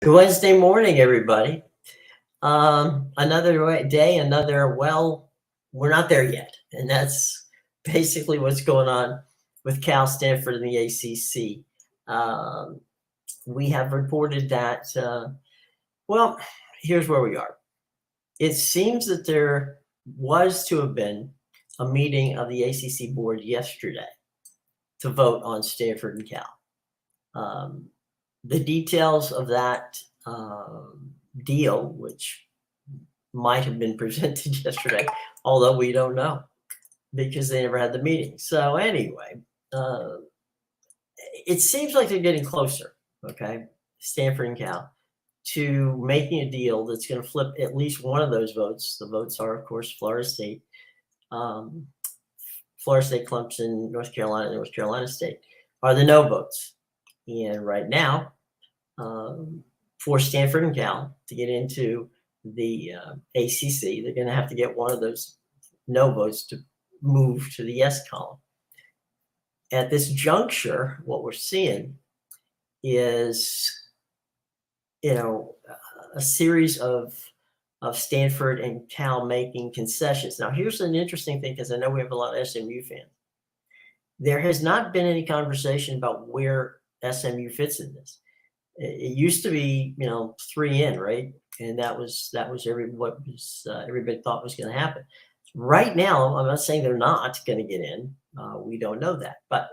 Wednesday morning, everybody. Another day, we're not there yet. And that's basically what's going on with Cal, Stanford, and the ACC. Um, we have reported that, well, here's where we are. It seems that there was to have been a meeting of the ACC board yesterday to vote on Stanford and Cal. The details of that deal, which might have been presented yesterday, although we don't know because they never had the meeting. So anyway, it seems like they're getting closer, okay, Stanford and Cal, to making a deal that's going to flip at least one of those votes. The votes are, of course, Florida State, Clemson, North Carolina State are the no votes. And right now, for Stanford and Cal to get into the ACC, they're going to have to get one of those no votes to move to the yes column. At this juncture, what we're seeing is, a series of Stanford and Cal making concessions. Now, here's an interesting thing, because I know we have a lot of SMU fans. There has not been any conversation about where SMU fits in this. It used to be, 3 in, right? And that was everybody thought was going to happen. Right now, I'm not saying they're not going to get in. We don't know that, but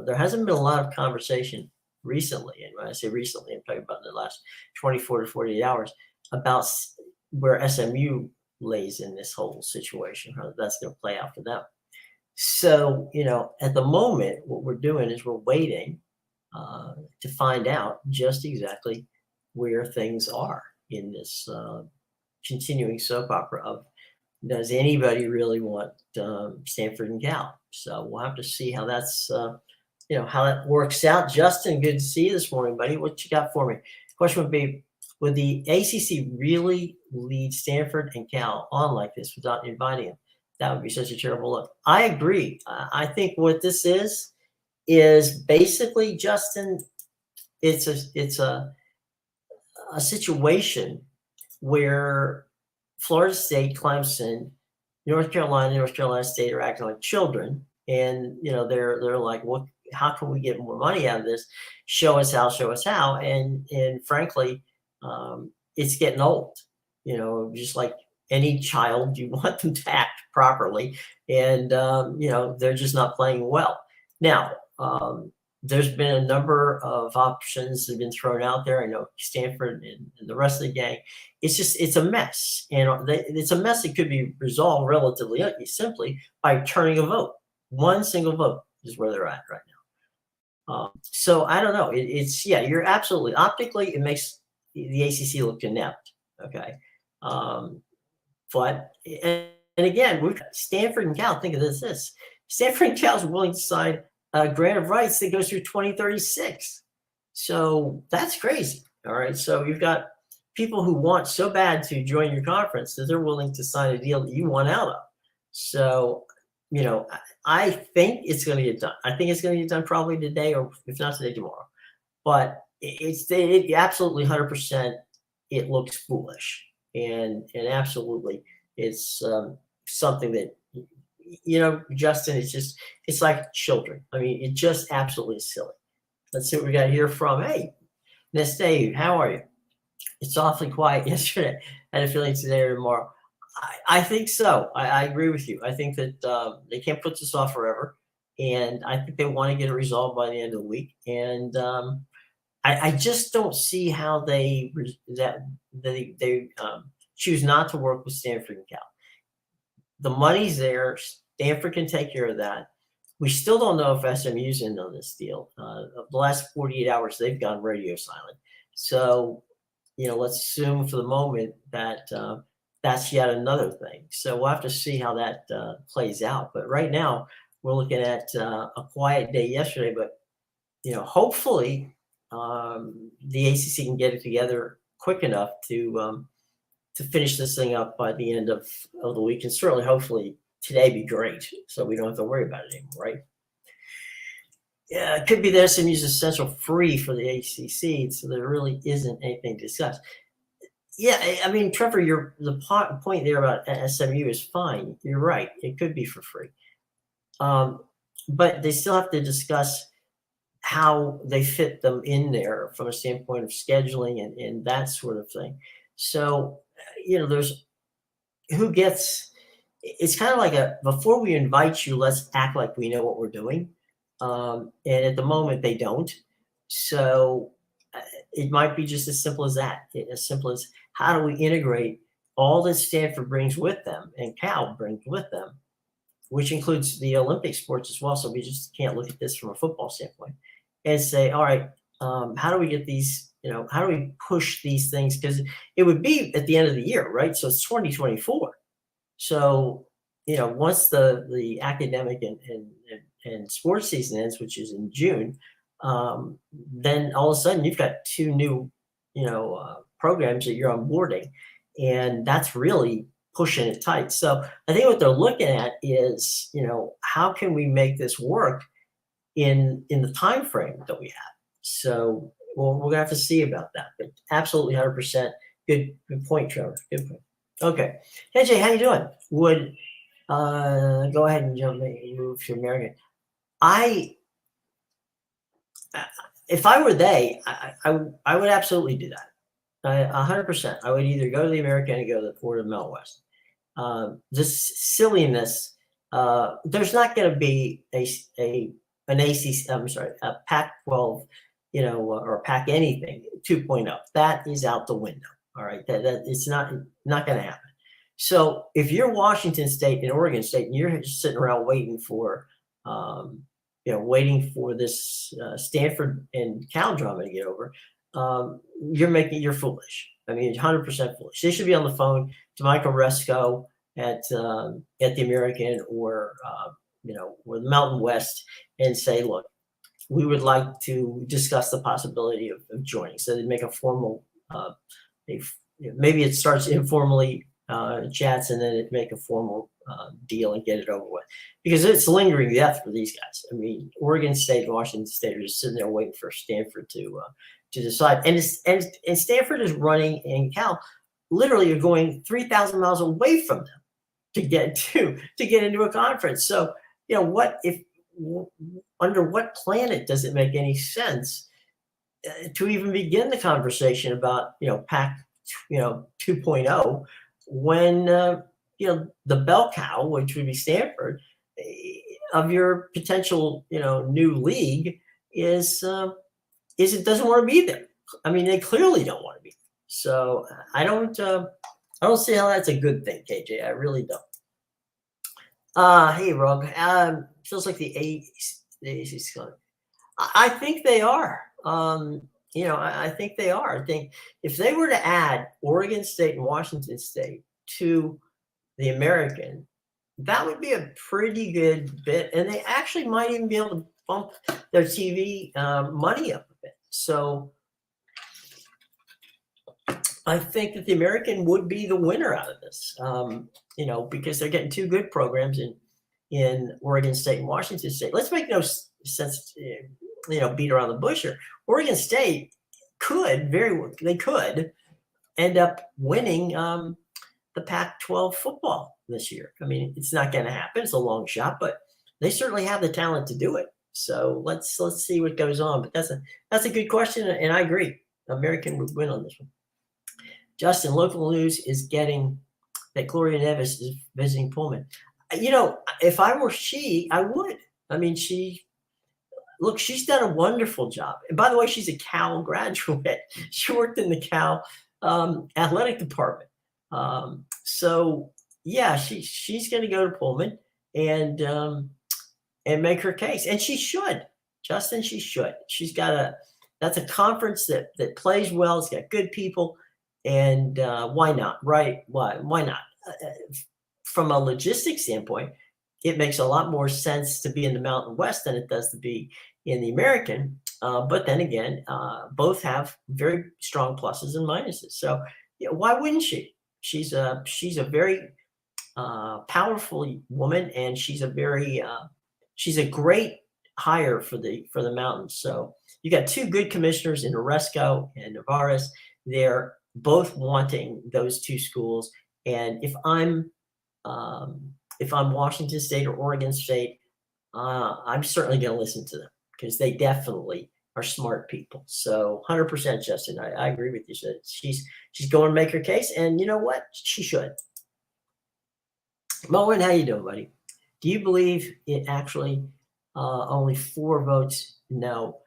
there hasn't been a lot of conversation recently. And when I say recently, I'm talking about the last 24 to 48 hours about where SMU lays in this whole situation, how that's going to play out for them. So, at the moment, what we're doing is we're waiting to find out just exactly where things are in this continuing soap opera of, does anybody really want Stanford and Cal? So we'll have to see how that's, how that works out. Justin, good to see you this morning, buddy. What you got for me? Question would be, would the ACC really lead Stanford and Cal on like this without inviting them? That would be such a terrible look. I agree. I think what this is basically, Justin, it's a situation where Florida State, Clemson, North Carolina State are acting like children, and they're like, well, how can we get more money out of this? Show us how, and frankly, it's getting old. Just like any child, you want them to act properly, and they're just not playing well. Now, there's been a number of options that have been thrown out there. I know Stanford and the rest of the gang. It's a mess, and it's a mess that could be resolved relatively simply by turning a vote. One single vote is where they're at right now. So I don't know. You're absolutely, optically, it makes the ACC look inept. Okay. But again, we've got Stanford and Cal. Think of this. Stanford and Cal is willing to sign a grant of rights that goes through 2036. So that's crazy. All right. So you've got people who want so bad to join your conference that they're willing to sign a deal that you want out of. So, I think it's going to get done. I think it's going to get done probably today, or if not today, tomorrow. But it absolutely 100%. It looks foolish, and absolutely it's something that, Justin, it's like children. I mean, it just absolutely is silly. Let's see what we got here from, hey, Miss Dave, how are you? It's awfully quiet yesterday. I had a feeling today or tomorrow. I think so. I agree with you. I think that they can't put this off forever, and I think they want to get it resolved by the end of the week. And I just don't see how they choose not to work with Stanford and Cal. The money's there. Stanford can take care of that. We still don't know if SMU's in on this deal. The last 48 hours, they've gone radio silent. So, let's assume for the moment that that's yet another thing. So we'll have to see how that plays out. But right now, we're looking at a quiet day yesterday. But, hopefully the ACC can get it together quick enough to finish this thing up by the end of the week. And certainly, hopefully, today be great, so we don't have to worry about it anymore, right? Yeah, it could be that SMU is essential free for the ACC, so there really isn't anything to discuss. Yeah, I mean, Trevor, the point there about SMU is fine. You're right; it could be for free, um, but they still have to discuss how they fit them in there from a standpoint of scheduling and that sort of thing. So, there's who gets. It's kind of like a before we invite you, let's act like we know what we're doing, and at the moment they don't. So it might be just as simple as that. As simple as how do we integrate all that Stanford brings with them and Cal brings with them, which includes the Olympic sports as well. So we just can't look at this from a football standpoint and say, all right, how do we get these? How do we push these things? Because it would be at the end of the year, right? So it's 2024. So once the academic and sports season ends, which is in June, then all of a sudden you've got two new programs that you're onboarding, and that's really pushing it tight. So I think what they're looking at is how can we make this work in the time frame that we have. So we're gonna have to see about that, but absolutely 100%. Good point, Trevor. Good point. Okay. Hey Jay, how you doing? Would go ahead and move to American. I if I were they, I would absolutely do that. 100%. I would either go to the American or go to the Mountain West. This silliness. There's not going to be an ACC. I'm sorry, a Pac-12, or Pac anything 2.0. That is out the window. All right, that it's not going to happen. So if you're Washington State and Oregon State, and you're just sitting around waiting for, this Stanford and Cal drama to get over, you're foolish. I mean, 100% foolish. They should be on the phone to Michael Resco at the American or or the Mountain West and say, look, we would like to discuss the possibility of joining. So they make a formal, maybe it starts informally chats and then it make a formal deal and get it over with, because it's lingering death for these guys. I mean, Oregon State and Washington State are just sitting there waiting for Stanford to decide, and Stanford is running, and Cal literally are going 3,000 miles away from them to get into a conference. So what if under what planet does it make any sense to even begin the conversation about Pac 2.0 when the bell cow, which would be Stanford, of your potential new league is it doesn't want to be there. I mean, they clearly don't want to be there. So I don't see how that's a good thing, KJ. I really don't. Hey, Rug. Feels like the AC's going. I think they are. I think they are. I think if they were to add Oregon State and Washington State to the American, that would be a pretty good bit, and they actually might even be able to bump their TV money up a bit. So I think that the American would be the winner out of this, because they're getting two good programs in Oregon State and Washington State. Let's make no sense, beat around the bush here. Oregon State could end up winning the Pac-12 football this year. I mean, it's not going to happen. It's a long shot, but they certainly have the talent to do it. So let's see what goes on. But that's a good question, and I agree. American would win on this one. Justin, local news is getting that Gloria Nevis is visiting Pullman. If I were she, I would. I mean, she's done a wonderful job. And by the way, she's a Cal graduate. She worked in the Cal athletic department. So yeah, she's going to go to Pullman and make her case, and she should. Justin, she should. That's a conference that plays well. It's got good people, and why not? Right? Why not? From a logistics standpoint, it makes a lot more sense to be in the Mountain West than it does to be in the American. But then again, both have very strong pluses and minuses. So why wouldn't she? She's a very powerful woman, and she's a great hire for the Mountains. So you got two good commissioners in Oresco and Navarez. They're both wanting those two schools. And if I'm Washington State or Oregon State, I'm certainly going to listen to them because they definitely are smart people. So 100%, Justin, I agree with you. So she's going to make her case, and you know what? She should. Moen, how you doing, buddy? Do you believe it actually only 4 votes no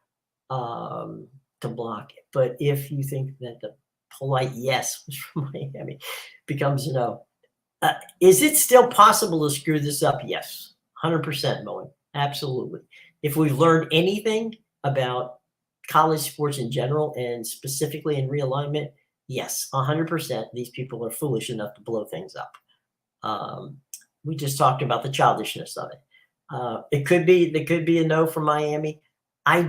to block it? But if you think that the polite yes was from Miami becomes a no, is it still possible to screw this up? Yes, 100%, Moen. Absolutely. If we've learned anything about college sports in general and specifically in realignment, yes, 100%. These people are foolish enough to blow things up. We just talked about the childishness of it. There could be a no from Miami. I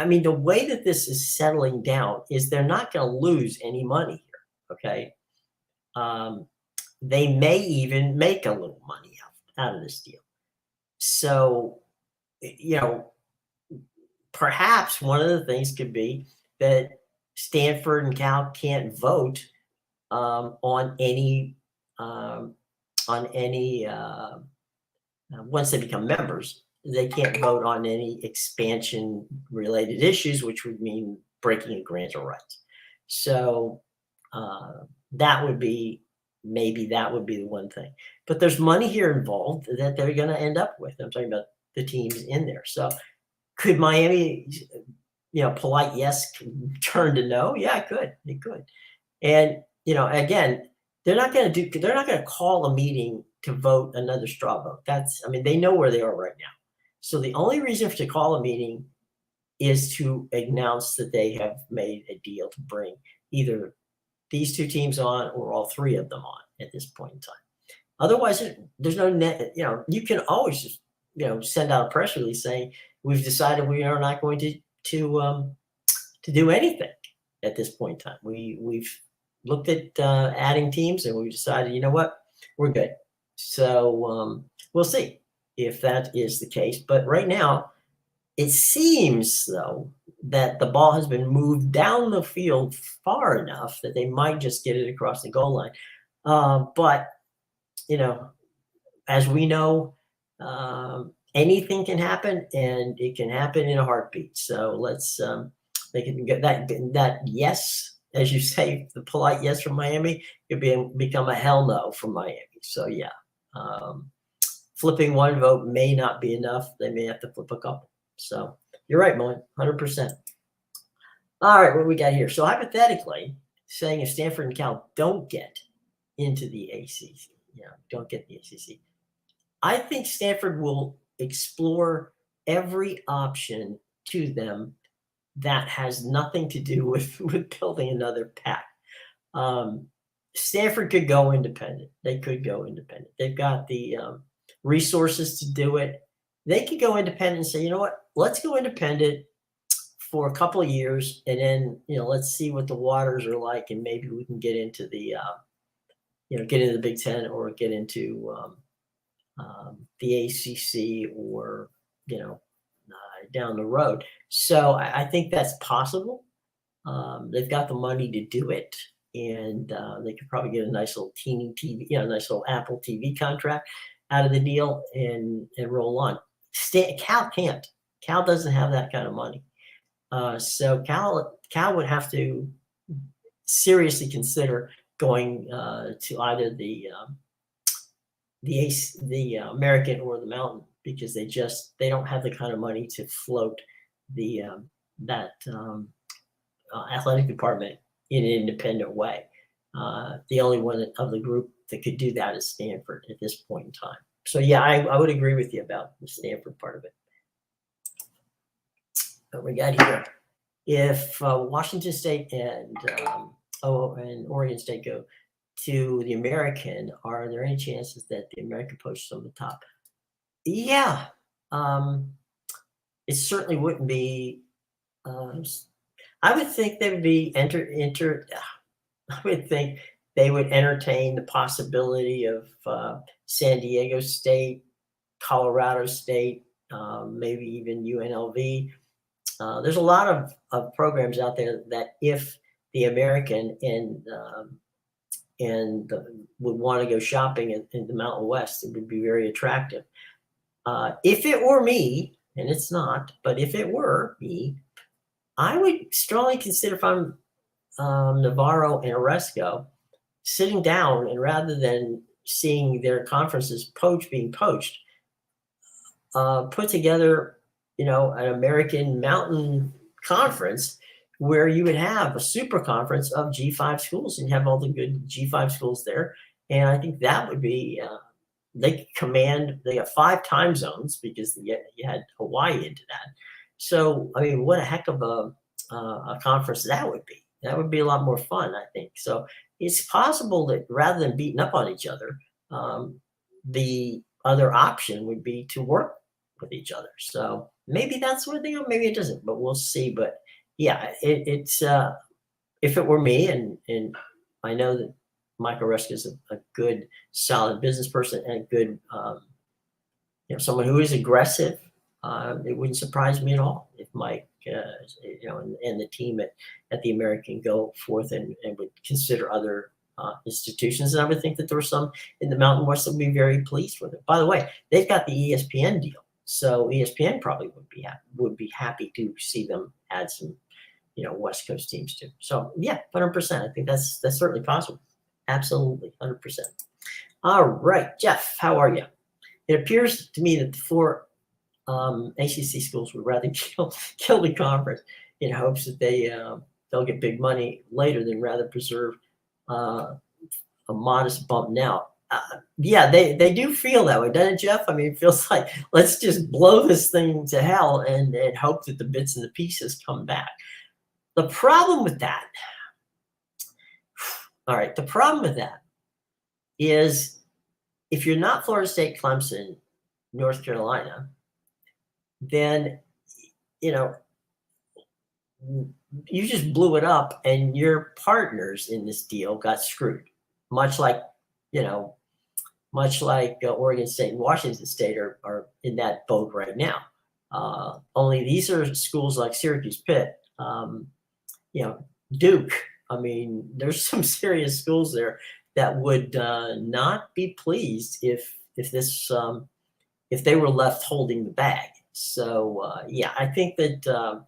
mean, the way that this is settling down is they're not going to lose any money here. Okay. They may even make a little money out of this deal. So, perhaps one of the things could be that Stanford and Cal can't vote on any once they become members, they can't vote on any expansion related issues, which would mean breaking a grant of rights. So that would be the one thing. But there's money here involved that they're going to end up with. I'm talking about the teams in there. So could Miami, polite yes turn to no? Yeah, it could. And again, they're not going to call a meeting to vote another straw vote. They know where they are right now. So the only reason to call a meeting is to announce that they have made a deal to bring either these two teams on or all 3 of them on at this point in time. Otherwise, there's no net. You can always just send out a press release saying we've decided we are not going to do anything at this point in time. We've looked at adding teams and we've decided, you know what, we're good. So we'll see if that is the case. But right now, it seems though that the ball has been moved down the field far enough that they might just get it across the goal line. But as we know, anything can happen, and it can happen in a heartbeat. So let's they can get that yes, as you say, the polite yes from Miami could become a hell no from Miami. So yeah, flipping one vote may not be enough. They may have to flip a couple. So you're right, Moen, 100%. All right, what do we got here? So hypothetically, saying if Stanford and Cal don't get into the ACC, don't get the ACC, I think Stanford will explore every option to them that has nothing to do with building another pack. Stanford could go independent. They could go independent. They've got the resources to do it. They could go independent and say, you know what, let's go independent for a couple of years, and then let's see what the waters are like, and maybe we can get into the get into the Big Ten or get into the ACC or down the road. So I think that's possible. They've got the money to do it, and they could probably get a nice little teeny TV, nice little Apple TV contract out of the deal and roll on. Cal can't. Cal doesn't have that kind of money. So Cal would have to seriously consider going to either the American or the Mountain, because they don't have the kind of money to float the athletic department in an independent way. The only one of the group that could do that is Stanford at this point in time. So yeah, I would agree with you about the Stanford part of it. What we got here, if Washington State and Oregon State go to the American, are there any chances that the American poaches on the top? Yeah, it certainly wouldn't be. I would think they would be I would think they would entertain the possibility of San Diego State, Colorado State, maybe even UNLV. There's a lot of programs out there that if the American would want to go shopping in the Mountain West, it would be very attractive. If it were me, and it's not, but if it were me, I would strongly consider, if I'm Navarro and Oresco, sitting down, and rather than seeing their conferences being poached, put together, an American Mountain Conference where you would have a super conference of G5 schools and have all the good G5 schools there. And I think that would be, they got 5 time zones because you had Hawaii into that. So, I mean, what a heck of a conference that would be. That would be a lot more fun, I think. So it's possible that rather than beating up on each other, the other option would be to work with each other. So maybe that's what they do, maybe it doesn't, but we'll see. But yeah, it's if it were me, and I know that Mike Oresco is a good, solid business person and a good, someone who is aggressive. It wouldn't surprise me at all if Mike, and the team at the American go forth and would consider other institutions. And I would think that there were some in the Mountain West that would be very pleased with it. By the way, they've got the ESPN deal, so ESPN probably would be happy to see them add some, West Coast teams too. So yeah, 100%. I think that's certainly possible. Absolutely, 100%. All right, Jeff, how are you? It appears to me that the 4 ACC schools would rather kill the conference in hopes that they'll get big money later than rather preserve a modest bump now. Yeah, they do feel that way, doesn't it, Jeff? I mean, it feels like let's just blow this thing to hell and hope that the bits and the pieces come back. The problem with that, is if you're not Florida State, Clemson, North Carolina, then, you just blew it up and your partners in this deal got screwed, much like Oregon State and Washington State are in that boat right now. Only these are schools like Syracuse, Pitt, Duke. I mean, there's some serious schools there that would not be pleased if they were left holding the bag. So yeah, I think that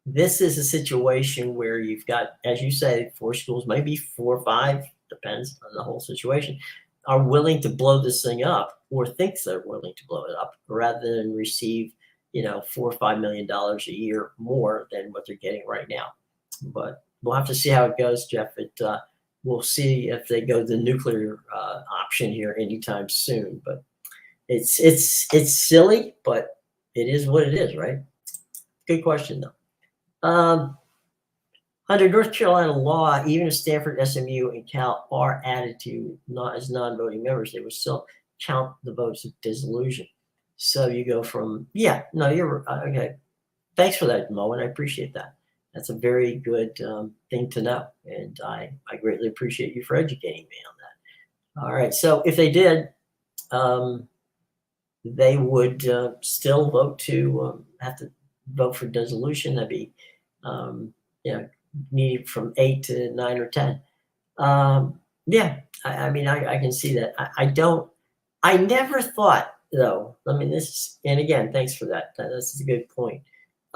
this is a situation where you've got, as you say, 4 schools, maybe 4 or 5, depends on the whole situation, are willing to blow this thing up, or thinks they're willing to blow it up, rather than receive, $4 or $5 million a year more than what they're getting right now. But we'll have to see how it goes, Jeff. We'll see if they go the nuclear option here anytime soon. But it's silly, but it is what it is, right? Good question, though. Under North Carolina law, even if Stanford, SMU, and Cal are added to as non-voting members, they would still count the votes of dissolution. So you go from, you're okay. Thanks for that, Mo, and I appreciate that. That's a very good thing to know, and I greatly appreciate you for educating me on that. All right, so if they did, they would still vote to have to vote for dissolution. That'd be, needed from 8 to 9 or 10. Yeah, I mean, I can see that. I never thought, though, and again, thanks for that. That's a good point.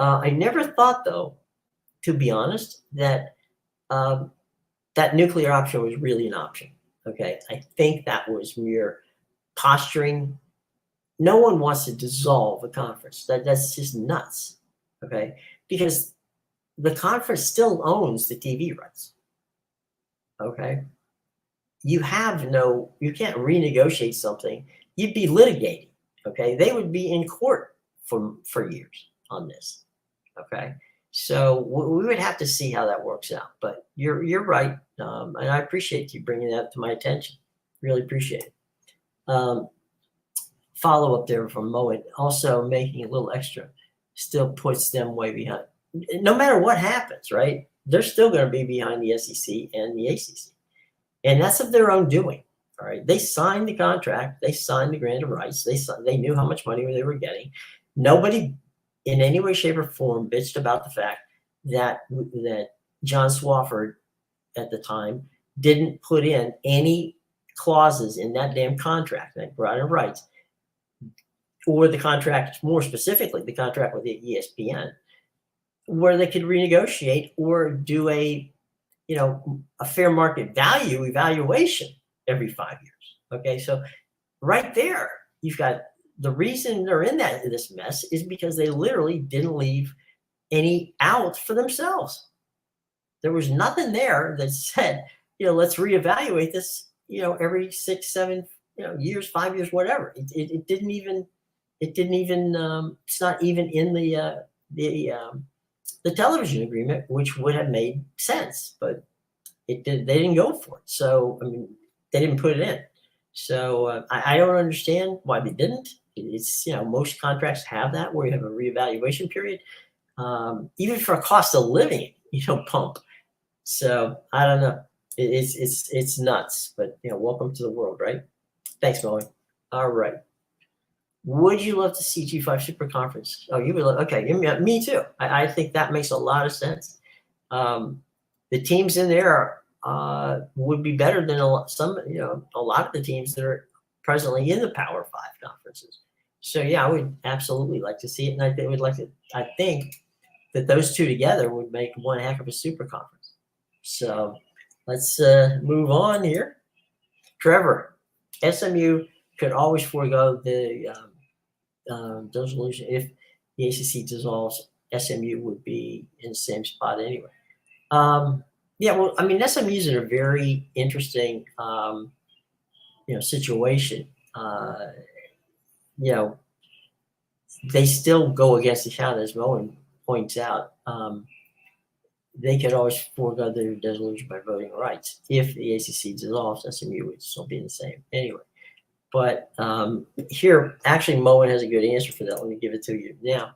I never thought, though, to be honest, that that nuclear option was really an option. Okay, I think that was mere posturing. No one wants to dissolve a conference. That's just nuts. Okay, because the conference still owns the TV rights. Okay, you can't renegotiate something. You'd be litigating. Okay, they would be in court for years on this. Okay. So we would have to see how that works out. But you're right, and I appreciate you bringing that to my attention. Really appreciate it. Follow up there from Moen. Also, making a little extra still puts them way behind. No matter what happens, right? They're still going to be behind the SEC and the ACC, and that's of their own doing. All right, they signed the contract. They signed the grant of rights. They knew how much money they were getting. Nobody in any way, shape, or form bitched about the fact that John Swofford at the time didn't put in any clauses in that damn contract, that grant of rights, or the contract, more specifically, the contract with the ESPN, where they could renegotiate or do a fair market value evaluation every 5 years. Okay, so right there, you've got the reason they're in this mess is because they literally didn't leave any out for themselves. There was nothing there that said, let's reevaluate this, every 6, 7, years, 5 years, whatever. It didn't even. It's not even in the television agreement, which would have made sense, but it did. They didn't go for it. So I mean, they didn't put it in. So I don't understand why they didn't. It's most contracts have that where you have a reevaluation period, even for a cost of living, pump. So I don't know. It's nuts. But welcome to the world, right? Thanks, Molly. All right. Would you love to see G5 Super Conference? Oh, you would love. Okay, me too. I think that makes a lot of sense. The teams in there would be better than a lot of the teams that are presently in the Power 5 conferences. So yeah, I would absolutely like to see it, and I think that those two together would make one heck of a super conference. So let's move on here. Trevor, SMU could always forego the dissolution. If the ACC dissolves, SMU would be in the same spot anyway. Yeah, well, I mean, SMU is in a very interesting, situation. They still go against the count, as Moen points out. They could always forego their dissolution by voting rights. If the ACC dissolves, SMU would still be the same anyway. But here, actually, Moen has a good answer for that. Let me give it to you now.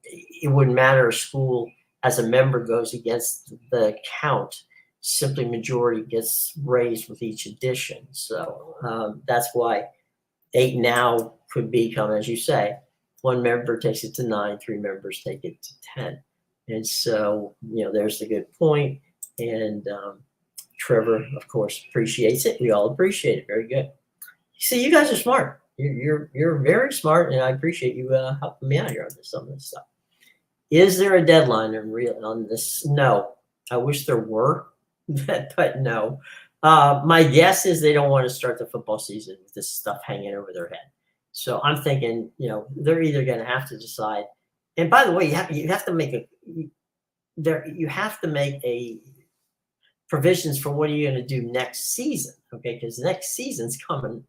It wouldn't matter if school as a member goes against the count. Simply majority gets raised with each addition. So that's why 8 now could become, as you say, 1 member takes it to 9, 3 members take it to 10. And so, there's the good point. And Trevor, of course, appreciates it. We all appreciate it. Very good. See, you guys are smart. You're very smart, and I appreciate you helping me out here on some of this stuff. Is there a deadline on this? No. I wish there were, but no. My guess is they don't want to start the football season with this stuff hanging over their head. So I'm thinking, they're either going to have to decide. And by the way, you have to make a provisions for what are you going to do next season, okay? Because next season's coming.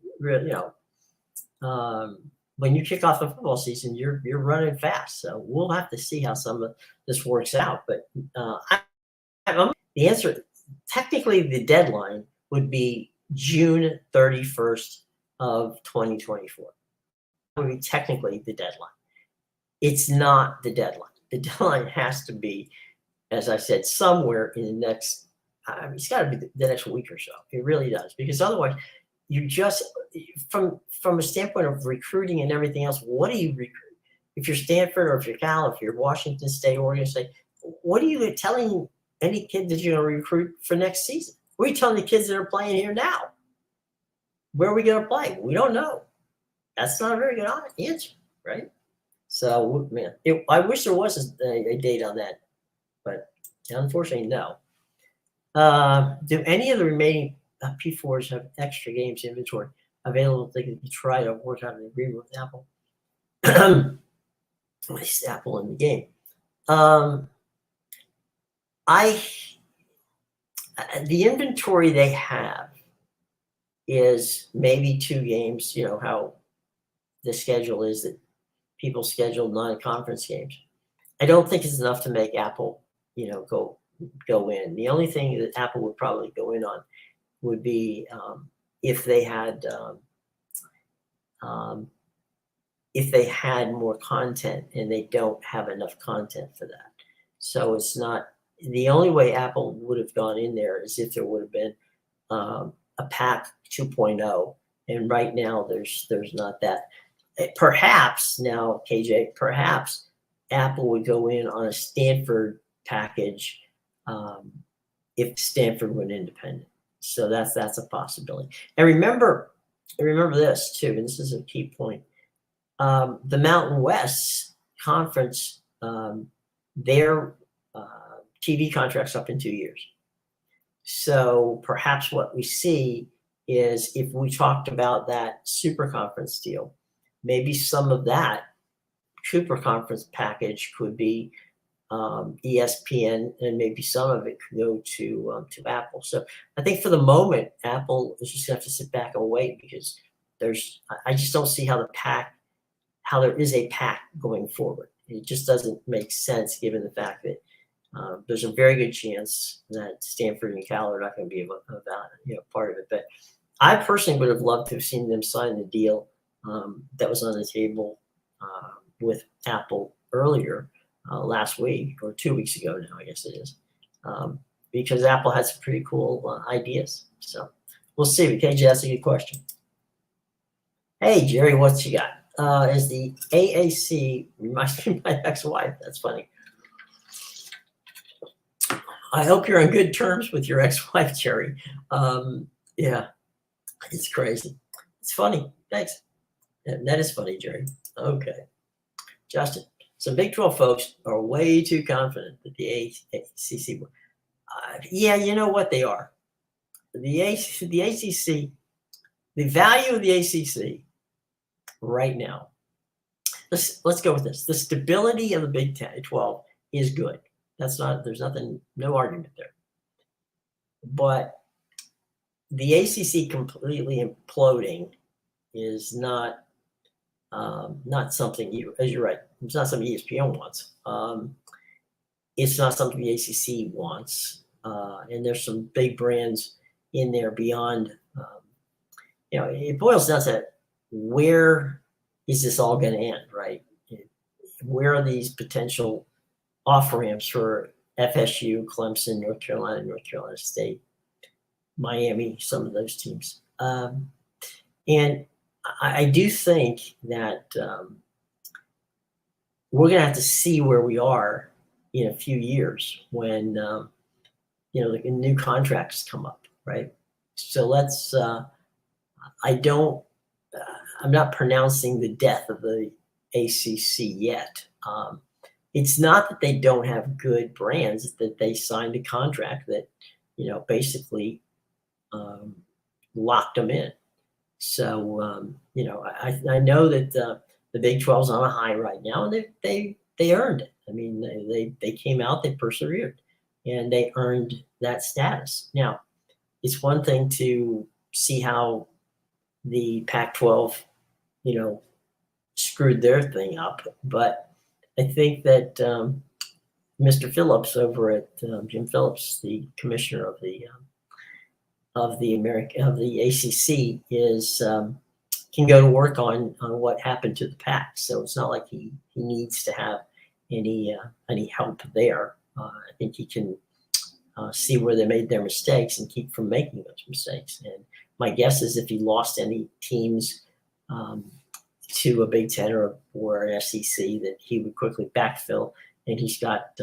When you kick off the football season, you're running fast. So we'll have to see how some of this works out. But the answer, technically, the deadline would be June 31st of 2024. That would be technically the deadline. It's not the deadline. The deadline has to be, as I said, somewhere in the next. It's got to be the next week or so. It really does, because otherwise, you just from a standpoint of recruiting and everything else, what do you recruit? If you're Stanford or if you're Cal, if you're Washington State, Oregon State, what are you telling any kid that you're going to recruit for next season? What are you telling the kids that are playing here now? Where are we going to play? We don't know. That's not a very good answer, right? So, man, I wish there was a date on that, but unfortunately, no. Do any of the remaining P4s have extra games inventory available? They can try to work out an agreement with Apple. At least Apple in the game. The inventory they have is maybe 2 games. How the schedule is that people schedule non-conference games. I don't think it's enough to make Apple, go in. The only thing that Apple would probably go in on would be if they had more content, and they don't have enough content for that. So it's not the only way Apple would have gone in there is if there would have been a PAC 2.0, and right now there's not that. Perhaps now, KJ, perhaps Apple would go in on a Stanford package if Stanford went independent. So that's a possibility. And remember this too, and this is a key point. The Mountain West Conference, their TV contract's up in 2 years. So perhaps what we see is, if we talked about that super conference deal, maybe some of that super conference package could be ESPN, and maybe some of it could go to Apple. So I think for the moment, Apple is just going to have to sit back and wait, because I just don't see how there is a pack going forward. It just doesn't make sense, given the fact that there's a very good chance that Stanford and Cal are not going to be a part of it. But I personally would have loved to have seen them sign the deal that was on the table with Apple earlier last week, or 2 weeks ago now, I guess it is, because Apple had some pretty cool ideas. So we'll see. But KJ, that's a good question. Hey, Jerry, what you got? Is the AAC reminds me of my ex-wife? That's funny. I hope you're on good terms with your ex-wife, Jerry. Yeah, it's crazy. It's funny. Thanks. That is funny, Jerry. Okay. Justin, some Big 12 folks are way too confident that the ACC will. Yeah, you know what they are. The ACC, the value of the ACC right now, let's go with this. The stability of the Big 12 is good. There's no argument there. But the ACC completely imploding is not something you're right. It's not something ESPN wants. It's not something the ACC wants. And there's some big brands in there beyond. It boils down to, where is this all going to end, right? Where are these potential off-ramps for FSU, Clemson, North Carolina State, Miami, some of those teams? And I do think that we're going to have to see where we are in a few years when, the new contracts come up, right? So I'm not pronouncing the death of the ACC yet. It's not that they don't have good brands, that they signed a contract that, basically locked them in. So, I know that the Big 12's on a high right now, and they earned it. I mean, they came out, they persevered, and they earned that status. Now, it's one thing to see how the Pac-12, screwed their thing up, but I think that Mr. Phillips over at Jim Phillips, the commissioner of the ACC, can go to work on what happened to the Pac. So it's not like he needs to have any help there. I think he can see where they made their mistakes and keep from making those mistakes. And my guess is, if he lost any teams to a Big Ten or an SEC, that he would quickly backfill. And he's got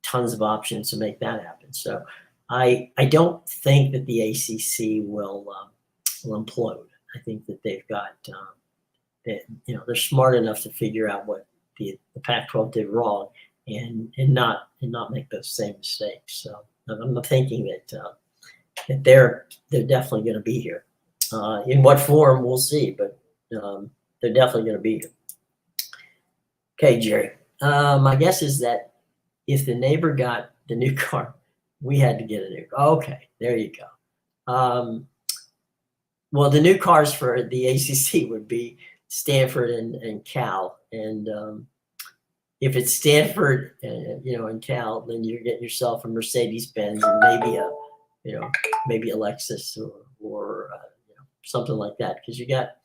tons of options to make that happen. So I don't think that the ACC will implode. I think that they've got they're smart enough to figure out what the Pac-12 did wrong and not make those same mistakes. So I'm thinking that they're definitely going to be here. In what form, we'll see, but they're definitely going to be here. Okay, Jerry. My guess is that if the neighbor got the new car, we had to get a new car. Okay, there you go. Well, the new cars for the ACC would be Stanford and Cal. And if it's Stanford, and Cal, then you're getting yourself a Mercedes-Benz and maybe a Lexus or something like that, because you got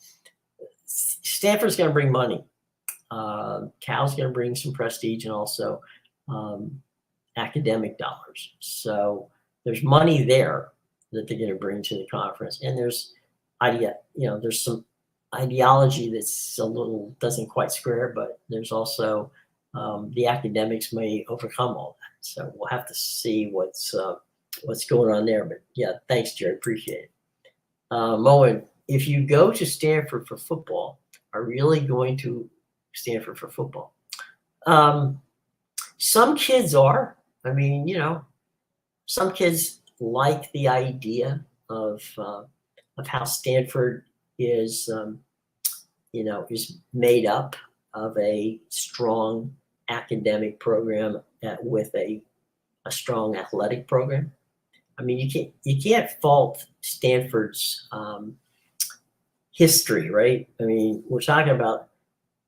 Stanford's going to bring money. Cal's going to bring some prestige and also academic dollars. So there's money there that they're going to bring to the conference, and there's some ideology that's a little doesn't quite square, but there's also the academics may overcome all that. So we'll have to see what's going on there. But yeah, thanks, Jerry. Appreciate it. Moen, if you go to Stanford for football, are really going to Stanford for football? Some kids are. I mean, some kids like the idea of how Stanford is, is made up of a strong academic program with a strong athletic program. I mean, you can't fault Stanford's history, right? I mean, we're talking about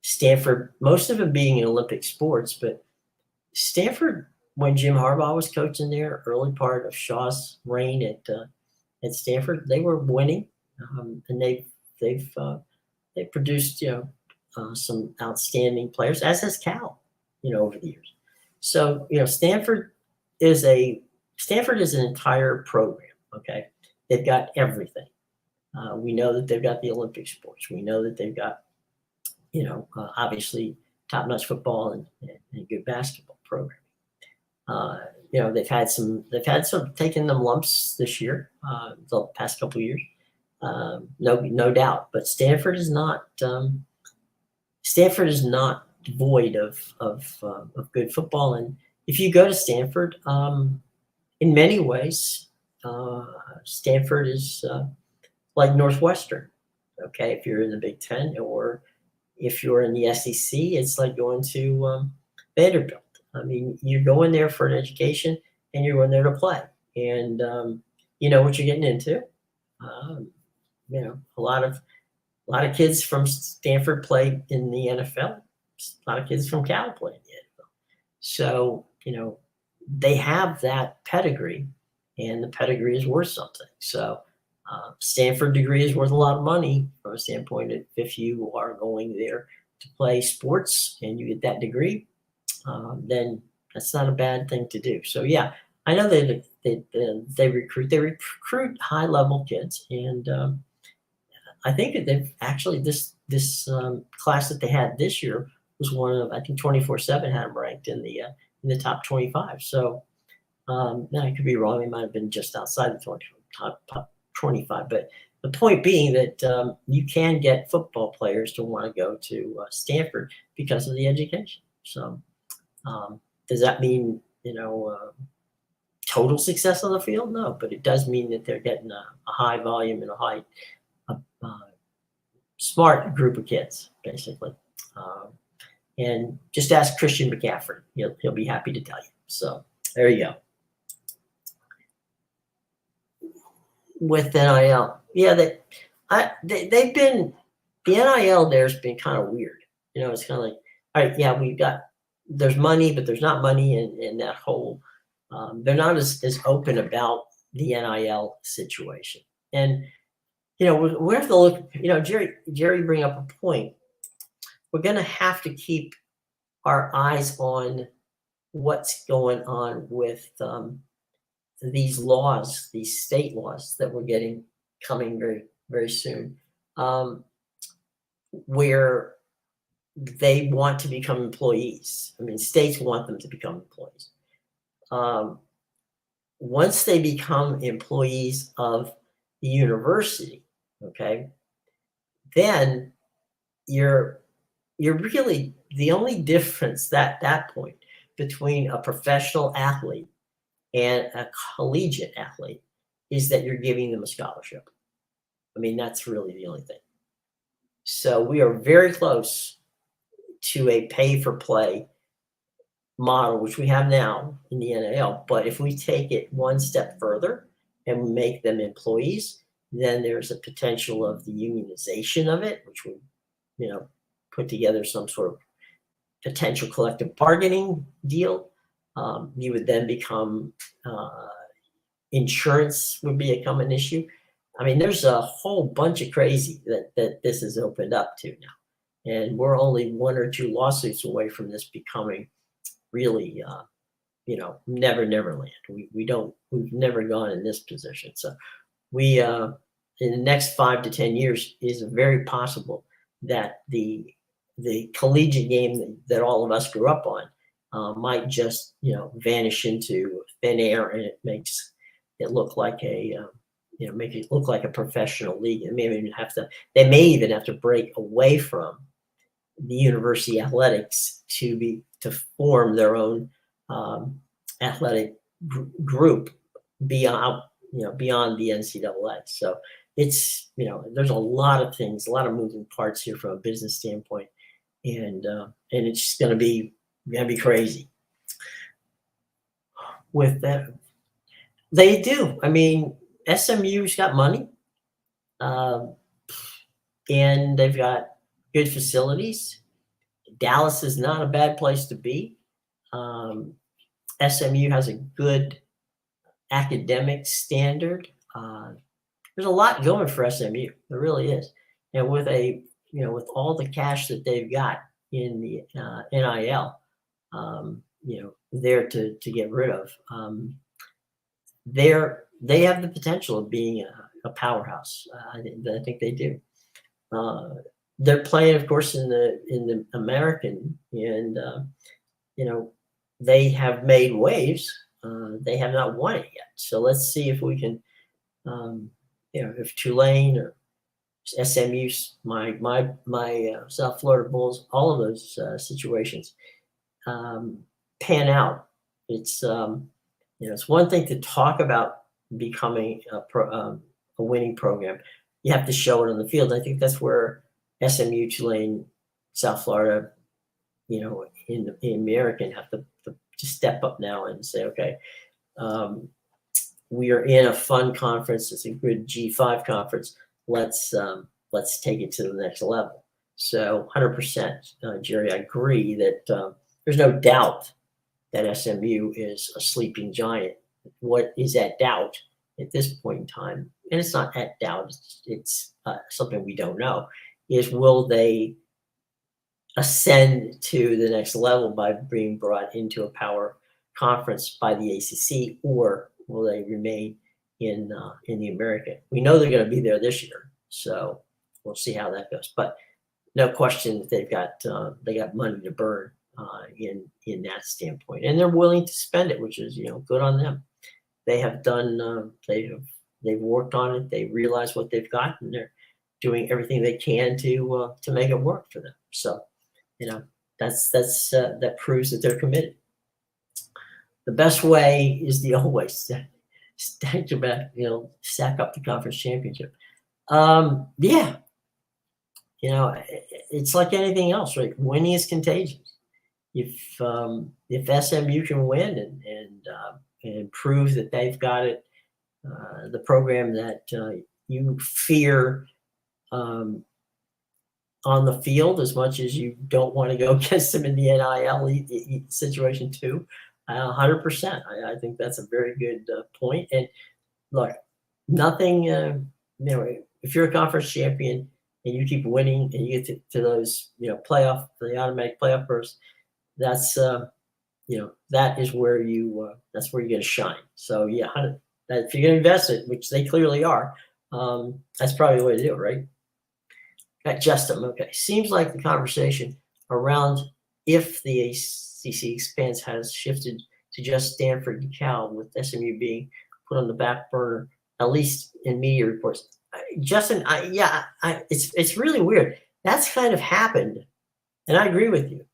Stanford, most of it being in Olympic sports, but Stanford, when Jim Harbaugh was coaching there, early part of Shaw's reign at Stanford, they were winning, and they've produced some outstanding players, as has Cal, over the years. So Stanford is an entire program. Okay, they've got everything. We know that they've got the Olympic sports. We know that they've got obviously top-notch football and good basketball program. They've had some taking them lumps this year, the past couple of years, no doubt. But Stanford is not devoid of good football. And if you go to Stanford, in many ways, Stanford is like Northwestern. Okay, if you're in the Big Ten, or if you're in the SEC, it's like going to Vanderbilt. I mean, you're going there for an education, and you're going there to play, and you know what you're getting into. A lot of kids from Stanford play in the NFL. A lot of kids from Cal play in the NFL. So they have that pedigree, and the pedigree is worth something. So Stanford degree is worth a lot of money from a standpoint of if you are going there to play sports and you get that degree, then that's not a bad thing to do. So yeah, I know they recruit high level kids, and I think that they've actually this class that they had this year was one of, I think 24/7 had them ranked in the top 25. So now I could be wrong; they might have been just outside the top 25. But the point being that you can get football players to want to go to Stanford because of the education. So does that mean total success on the field? No, but it does mean that they're getting a high volume and a high smart group of kids, basically. And just ask Christian McCaffrey; he'll be happy to tell you. So there you go. With NIL, yeah, they've been, the NIL there's been kind of weird. It's kind of like, all right, yeah, there's money, but there's not money in that whole. They're not as open about the NIL situation, and we have to look. Jerry bring up a point. We're going to have to keep our eyes on what's going on with these laws, these state laws that we're getting coming very, very soon, where they want to become employees. I mean, states want them to become employees. Once they become employees of the university, okay, then you're really the only difference at that point between a professional athlete and a collegiate athlete is that you're giving them a scholarship. I mean, that's really the only thing. So we are very close to a pay-for-play model, which we have now in the NIL. But if we take it one step further and make them employees, then there's a potential of the unionization of it, which would, put together some sort of potential collective bargaining deal. You would then become insurance would become an issue. I mean, there's a whole bunch of crazy that this has opened up to now, and we're only one or two lawsuits away from this becoming really, never land. We've never gone in this position. So we, in the next 5 to 10 years, is very possible that the collegiate game that all of us grew up on might just vanish into thin air, and it makes it look like a make it look like a professional league. They may even have to break away from the university athletics to form their own athletic group beyond the NCAA. So it's there's a lot of things, a lot of moving parts here from a business standpoint, and it's just going to be crazy. With that, they do. I mean, SMU's got money, and they've got good facilities. Dallas is not a bad place to be. SMU has a good academic standard. There's a lot going for SMU. There really is. And with with all the cash that they've got in the NIL, there to get rid of, they have the potential of being a powerhouse. I think they do. They're playing, of course, in the American, and they have made waves. They have not won it yet. So let's see if we can, if Tulane or SMU, my South Florida Bulls, all of those situations pan out. It's it's one thing to talk about becoming a winning program. You have to show it on the field. I think that's where SMU, Tulane, South Florida, in American have to step up now and say, okay, we are in a fun conference. It's a good G5 conference. Let's take it to the next level. So 100%, Jerry, I agree that there's no doubt that SMU is a sleeping giant. What is at doubt at this point in time, and it's not at doubt, it's something we don't know, is will they ascend to the next level by being brought into a power conference by the ACC, or will they remain in the American? We know they're going to be there this year, so we'll see how that goes. But no question that they got money to burn in that standpoint, and they're willing to spend it, which is good on them. They have done. They've worked on it. They realize what they've got, and they're doing everything they can to make it work for them. So, that proves that they're committed. The best way is the old way: stack up the conference championship. It's like anything else, right? Winning is contagious. If SMU can win and prove that they've got it, the program that you fear on the field as much as you don't want to go against them in the NIL situation too, 100%. I think that's a very good point. And look, nothing. If you're a conference champion and you keep winning and you get to those the automatic playoff berths, that's that is where you that's where you get to shine. So yeah, if you're going to invest it, which they clearly are, that's probably the way to do it, right? Got Justin. Okay, seems like the conversation around if the ACC expands has shifted to just Stanford and Cal, with SMU being put on the back burner, at least in media reports. Justin, it's really weird. That's kind of happened, and I agree with you.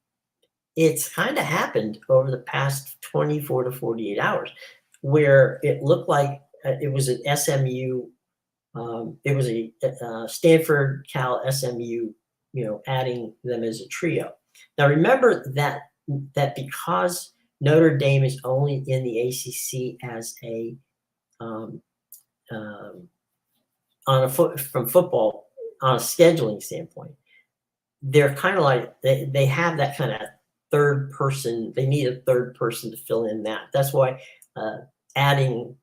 It's kind of happened over the past 24 to 48 hours, where it looked like it was an SMU. It was a Stanford, Cal, SMU, adding them as a trio. Now remember that because Notre Dame is only in the ACC as a from football on a scheduling standpoint, they're kind of like they have that kind of third person. They need a third person to fill in that. That's why adding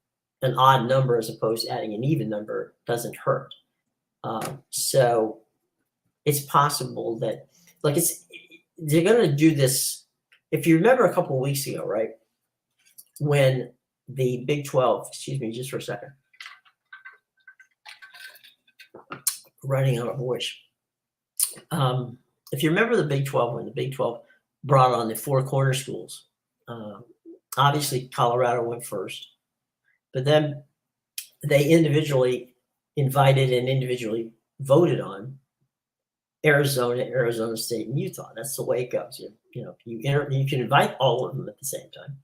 an odd number as opposed to adding an even number doesn't hurt. So it's possible that they're going to do this. If you remember a couple of weeks ago, right, when the Big 12, excuse me just for a second. running on a voice. If you remember the Big 12, when the Big 12 brought on the four corner schools, obviously Colorado went first, but then they individually invited and individually voted on Arizona, Arizona State, and Utah. That's the way it goes. You can invite all of them at the same time,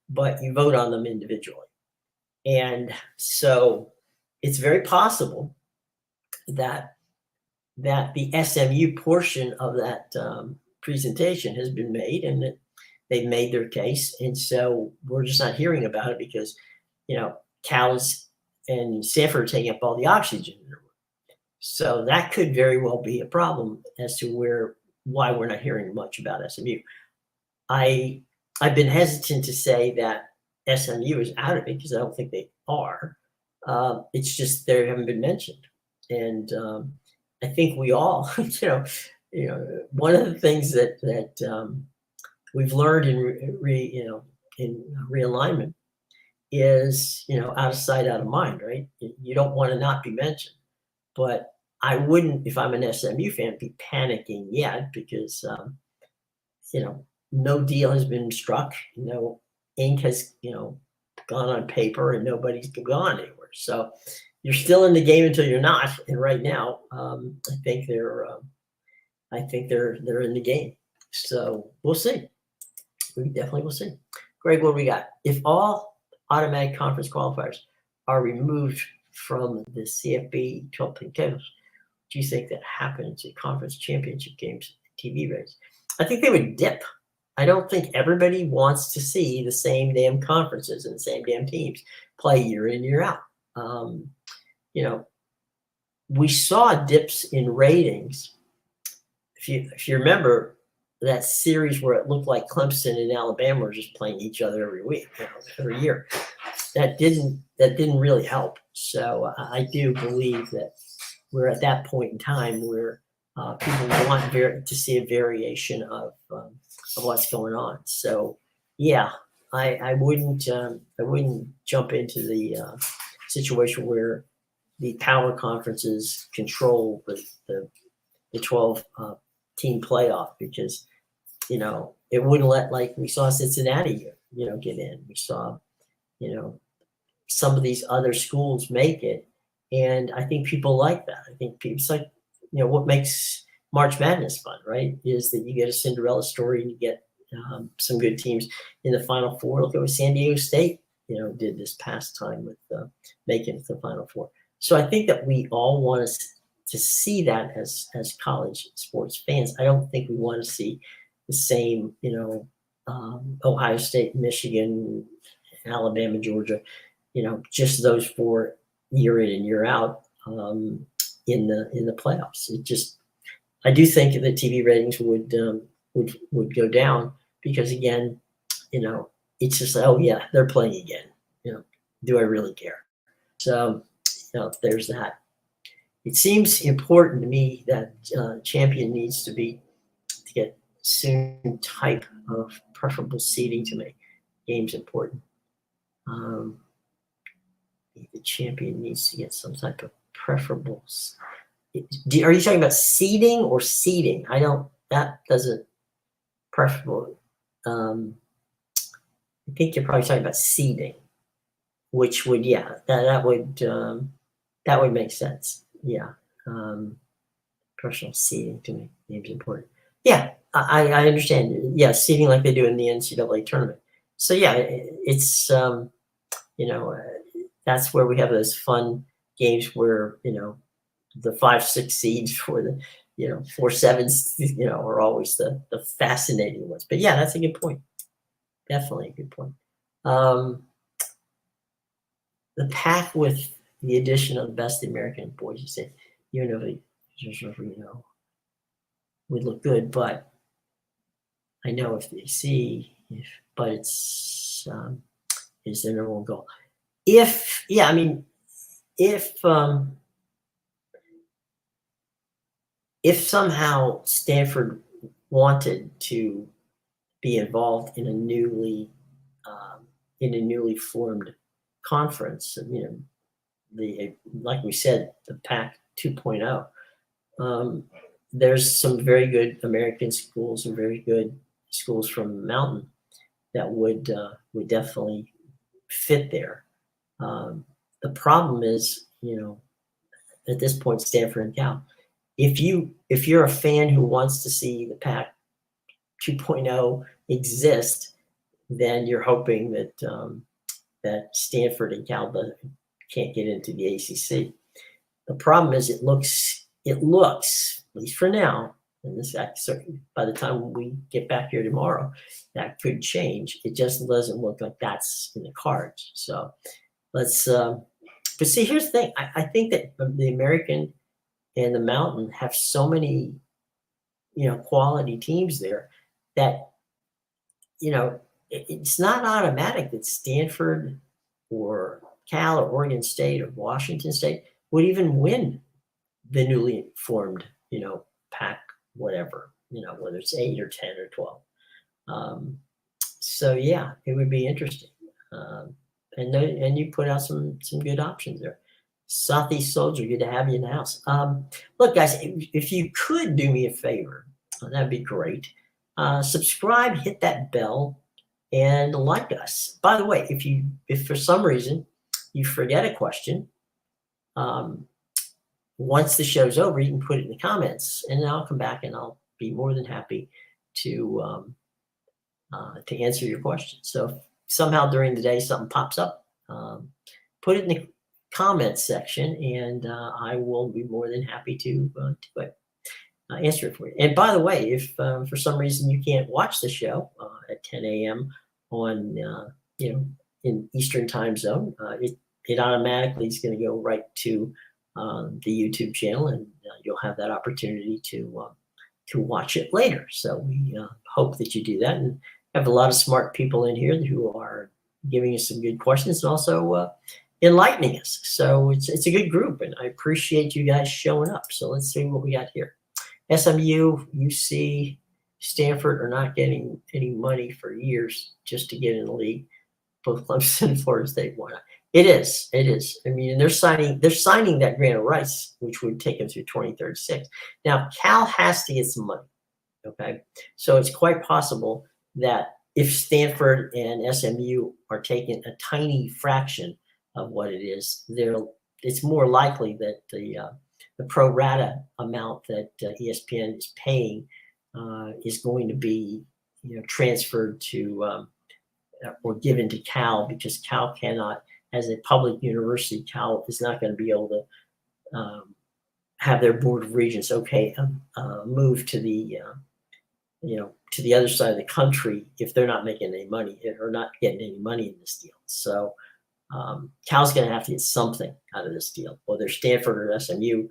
but you vote on them individually. And so it's very possible that the SMU portion of that presentation has been made and that they've made their case. And so we're just not hearing about it because, Cal and Stanford are taking up all the oxygen in the room. So that could very well be a problem as to why we're not hearing much about SMU. I've been hesitant to say that SMU is out of it because I don't think they are. It's just they haven't been mentioned. And I think we all, one of the things that we've learned in realignment is, out of sight, out of mind, right? You don't want to not be mentioned. But I wouldn't, if I'm an SMU fan, be panicking yet because, no deal has been struck. No ink has, gone on paper and nobody's gone anywhere. So you're still in the game until you're not. And right now, I think they're in the game. So we'll see. We definitely will see. Greg, what do we got? If all automatic conference qualifiers are removed from the CFB 12 pin tables, do you think that happens at conference championship games, TV rates? I think they would dip. I don't think everybody wants to see the same damn conferences and the same damn teams play year in, year out. We saw dips in ratings. If you remember that series where it looked like Clemson and Alabama were just playing each other every week, every year, that didn't really help. So I do believe that we're at that point in time where people want to see a variation of what's going on. So yeah, I wouldn't jump into the situation where the power conferences control the 12 team playoff because it wouldn't let, like we saw Cincinnati get in. We saw some of these other schools make it, and I think people like that. I think it's like what makes March Madness fun, right? Is that you get a Cinderella story and you get some good teams in the Final Four. Look at what San Diego State did this past time with making it to the Final Four. So I think that we all want to see that as college sports fans. I don't think we want to see the same, Ohio State, Michigan, Alabama, Georgia, just those four year in and year out in the playoffs. I do think that TV ratings would go down because again, it's just like, oh yeah, they're playing again. Do I really care? So there's that. It seems important to me that champion needs to get certain type of preferable seating to make games important. The champion needs to get some type of preferable. Are you talking about seeding or seating? That doesn't preferable. I think you're probably talking about seeding, which would, that would make sense. Yeah. Personal seeding to me games important. Yeah, I understand. Yeah, seeding like they do in the NCAA tournament. So yeah, it's that's where we have those fun games where the 5-6 seeds for the 4-7s are always the fascinating ones. But yeah, that's a good point. Definitely a good point. The pack with the addition of the best American boys, you say, would look good, but I know if they see, but it's is their number one goal. If somehow Stanford wanted to be involved in a newly formed conference, like we said, the Pac 2.0, there's some very good American schools and very good schools from Mountain that would definitely fit there. Um, the problem is, at this point, Stanford and Cal. If you're a fan who wants to see the Pac 2.0 exist, then you're hoping that Stanford and Cal can't get into the ACC. The problem is it looks, at least for now, and this by the time we get back here tomorrow, that could change. It just doesn't look like that's in the cards. So let's, but see, here's the thing. I think that the American and the Mountain have so many, quality teams there that, it's not automatic that Stanford or Cal or Oregon State or Washington State would even win the newly formed, Pac whatever, whether it's 8 or 10 or 12. So yeah, it would be interesting. And you put out some good options there. Southeast Soldier, good to have you in the house. Look, guys, if you could do me a favor, that'd be great. Subscribe, hit that bell, and like us. By the way, if for some reason you forget a question, once the show's over, you can put it in the comments, and then I'll come back and I'll be more than happy to answer your question. So if somehow during the day something pops up, put it in the comments section, and I will be more than happy to answer it for you. And by the way, if for some reason you can't watch the show at 10 a.m. on in Eastern time zone, it automatically is going to go right to the YouTube channel, and you'll have that opportunity to watch it later. So we hope that you do that, and have a lot of smart people in here who are giving us some good questions and also enlightening us. So it's a good group, and I appreciate you guys showing up. So let's see what we got here. SMU, UC, Stanford are not getting any money for years just to get in the league. Both Clemson and Florida State, why not? It is. I mean, and they're signing that grant of rights, which would take them through 2036. Now, Cal has to get some money. Okay, so it's quite possible that if Stanford and SMU are taking a tiny fraction of what it is, it's more likely that the pro rata amount that ESPN is paying is going to be transferred to or given to Cal, because Cal cannot, as a public university, Cal is not going to be able to have their board of regents move to the to the other side of the country if they're not making any money or not getting any money in this deal. So Cal's going to have to get something out of this deal. Whether Stanford or SMU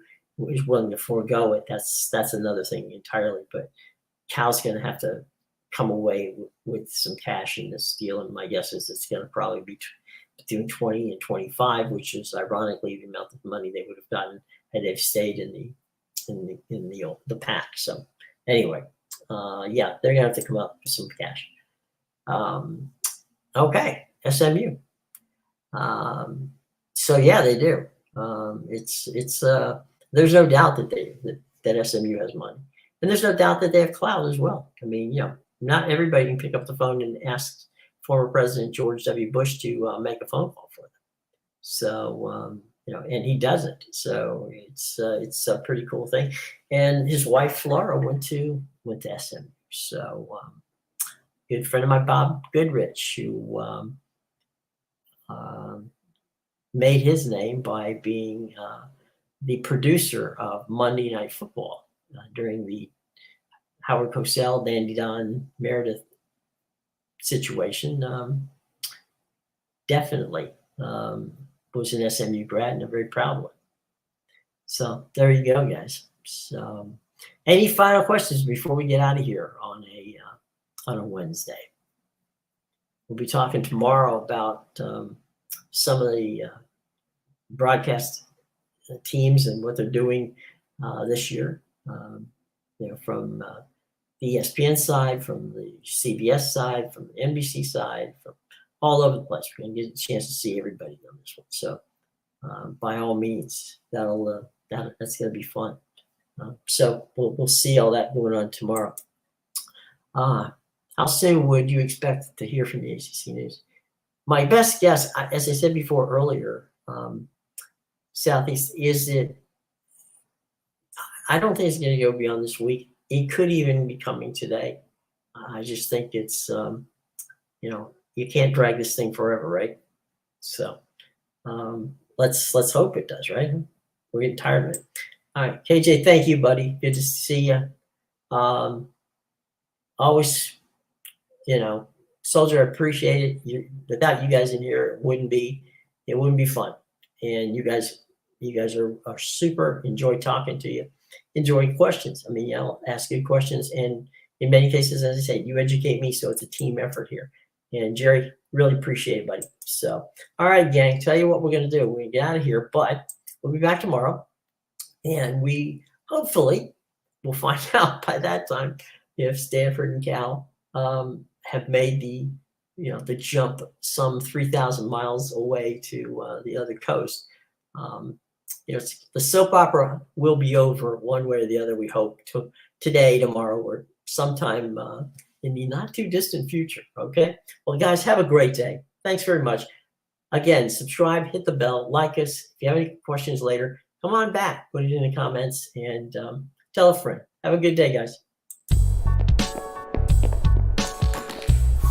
is willing to forego it, that's another thing entirely. But Cal's going to have to come away with some cash in this deal, and my guess is it's going to probably be between 20 and 25, which is ironically the amount of money they would have gotten had they stayed in the Pac. So anyway, yeah, they're gonna have to come up with some cash. Okay, SMU. So yeah, they do. There's no doubt that SMU has money, and there's no doubt that they have clout as well. I mean, not everybody can pick up the phone and ask former President George W. Bush to make a phone call for them. So and he doesn't. So it's a pretty cool thing. And his wife Flora went to SMU. So good friend of mine, Bob Goodrich, who made his name by being the producer of Monday Night Football during the Howard Cosell, Dandy Don, Meredith situation. Definitely was an SMU grad and a very proud one. So there you go, guys. So any final questions before we get out of here on a Wednesday? We'll be talking tomorrow about some of the broadcast teams and what they're doing this year. From the ESPN side, from the CBS side, from the NBC side, from all over the place. We're going to get a chance to see everybody on this one. So by all means, that's going to be fun. So we'll see all that going on tomorrow. How soon would you expect to hear from the ACC News? My best guess, as I said before earlier, Southeast, is it, I don't think it's going to go beyond this week. It could even be coming today. I just think it's, you can't drag this thing forever, right? So let's hope it does, right? We're getting tired of it. All right, KJ, thank you, buddy. Good to see you. Always, Soldier, I appreciate it. Without you guys in here, it wouldn't be fun. And you guys are super. Enjoy talking to you. Enjoy questions. I mean, I'll ask good questions, and in many cases, as I say, you educate me, so it's a team effort here. And Jerry, really appreciate it, buddy. So, all right, gang, tell you what we're going to do. We're going to get out of here, but we'll be back tomorrow, and we hopefully will find out by that time if Stanford and Cal have made the jump some 3,000 miles away to the other coast. The soap opera will be over one way or the other, we hope, today, tomorrow, or sometime in the not too distant future. Okay. Well, guys, have a great day. Thanks very much. Again, subscribe, hit the bell, like us. If you have any questions later, come on back, put it in the comments, and tell a friend. Have a good day, guys.